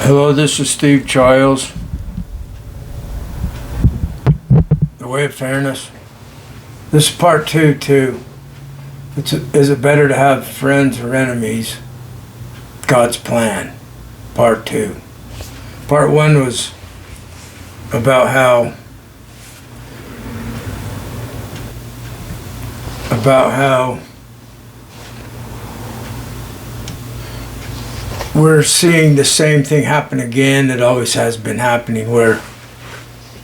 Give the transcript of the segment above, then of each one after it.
Hello, this is Steve Childs. The Way of Fairness. This is part two, too. Is it better to have friends or enemies? God's plan. Part two. Part one was about how we're seeing the same thing happen again that always has been happening, where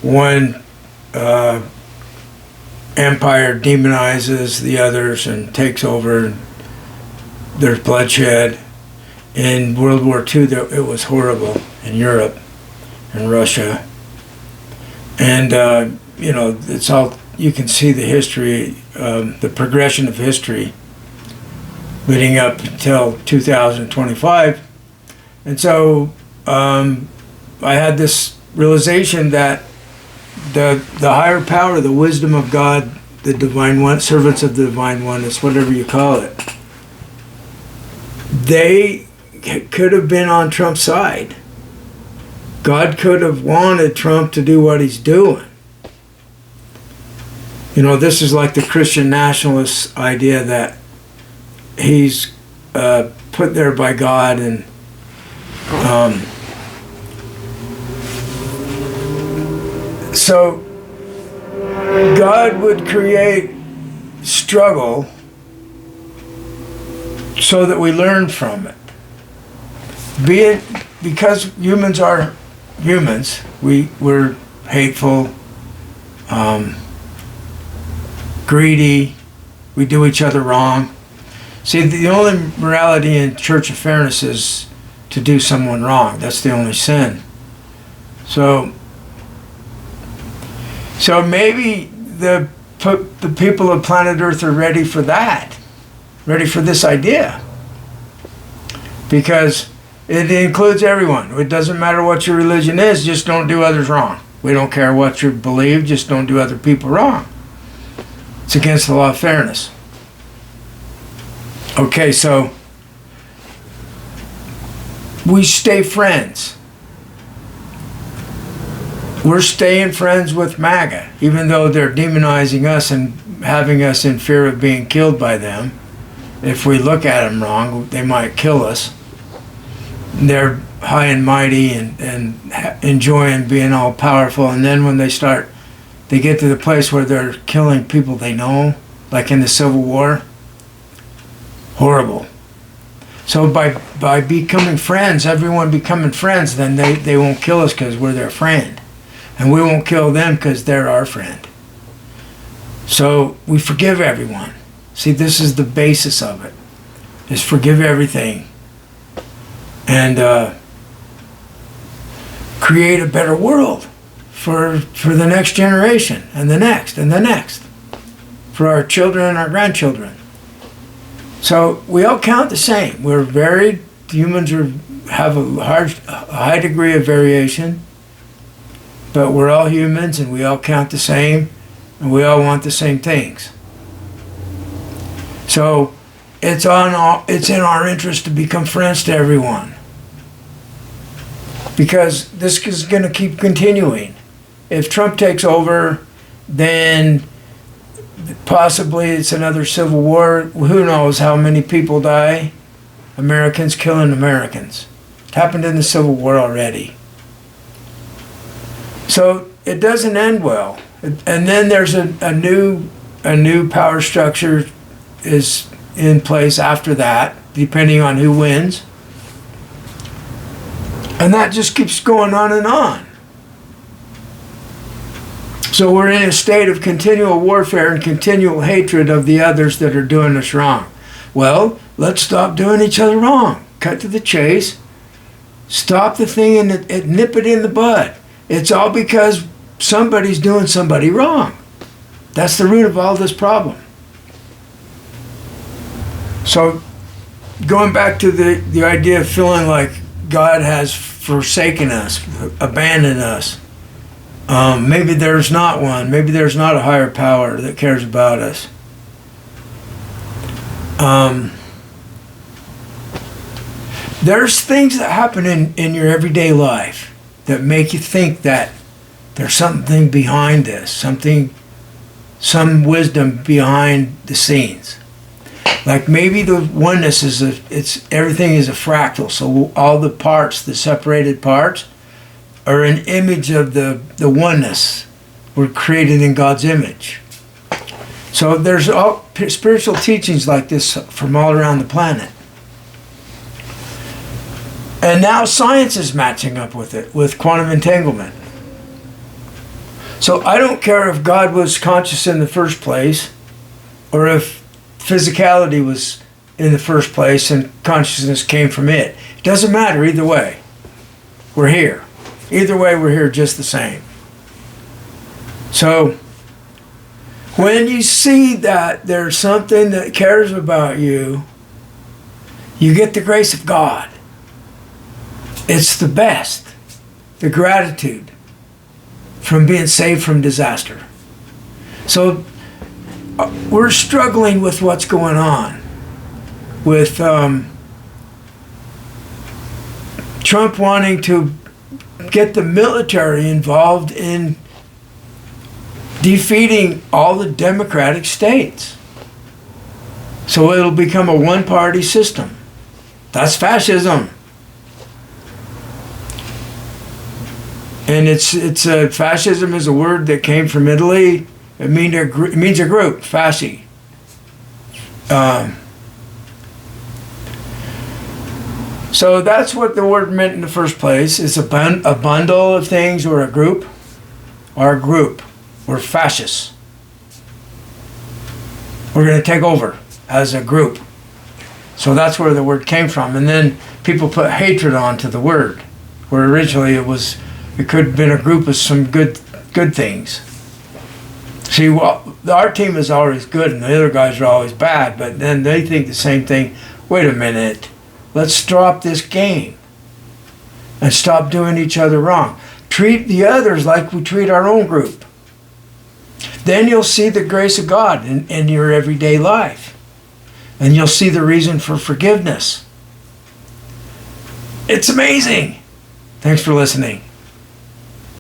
one empire demonizes the others and takes over. There's bloodshed. In World War II, it was horrible in Europe and Russia. And, it's all, you can see the history, the progression of history leading up until 2025. And so I had this realization that the higher power, the wisdom of God, the divine one, servants of the divine oneness, whatever you call it, they could have been on Trump's side. God could have wanted Trump to do what he's doing. This is like the Christian nationalist idea that he's put there by God, and so God would create struggle so that we learn from it. Because humans are humans, we're hateful, greedy, we do each other wrong. See, the only morality in Church of Fairness is to do someone wrong. That's the only sin. So maybe the people of planet Earth are ready for that, ready for this idea, because it includes everyone. It doesn't matter what your religion is, just don't do others wrong. We don't care what you believe, just don't do other people wrong. It's against the law of fairness. Okay, so we stay friends. We're staying friends with MAGA, even though they're demonizing us and having us in fear of being killed by them. If we look at them wrong, they might kill us. They're high and mighty and enjoying being all powerful, and then when they get to the place where they're killing people they know, like in the Civil War. Horrible. So by becoming friends, everyone becoming friends, then they won't kill us because we're their friend. And we won't kill them because they're our friend. So we forgive everyone. See, this is the basis of it, is forgive everything. And create a better world for the next generation, and the next, and the next, for our children and our grandchildren. So we all count the same. We're varied. Humans have a high degree of variation, but we're all humans, and we all count the same, and we all want the same things. So it's in our interest to become friends to everyone, because this is going to keep continuing. If Trump takes over, then possibly it's another civil war. Who knows how many people die? Americans killing Americans. It happened in the Civil War already. So it doesn't end well. And then there's a new power structure is in place after that, depending on who wins. And that just keeps going on and on. So we're in a state of continual warfare and continual hatred of the others that are doing us wrong. Well, let's stop doing each other wrong. Cut to the chase. Stop the thing and nip it in the bud. It's all because somebody's doing somebody wrong. That's the root of all this problem. So going back to the idea of feeling like God has forsaken us, abandoned us. Maybe there's not one. Maybe there's not a higher power that cares about us. There's things that happen in your everyday life that make you think that there's something behind this, some wisdom behind the scenes. Like maybe the oneness everything is a fractal, so all the parts, the separated parts, are an image of the oneness. We're created in God's image. So there's all spiritual teachings like this from all around the planet. And now science is matching up with it, with quantum entanglement. So I don't care if God was conscious in the first place, or if physicality was in the first place and consciousness came from it. It doesn't matter either way. We're here. Either way, we're here just the same. So when you see that there's something that cares about you, you get the grace of God. It's the best. The gratitude from being saved from disaster. So we're struggling with what's going on with Trump wanting to get the military involved in defeating all the democratic states. So it'll become a one-party system. That's fascism. And fascism is a word that came from Italy. It means a group, fasci. So that's what the word meant in the first place. It's a bundle of things, or a group. Our group. We're fascists. We're going to take over as a group. So that's where the word came from. And then people put hatred onto the word, where originally it could have been a group of some good things. See, well, our team is always good and the other guys are always bad, but then they think the same thing. Wait a minute, let's drop this game and stop doing each other wrong. Treat the others like we treat our own group. Then you'll see the grace of God in your everyday life. And you'll see the reason for forgiveness. It's amazing. Thanks for listening.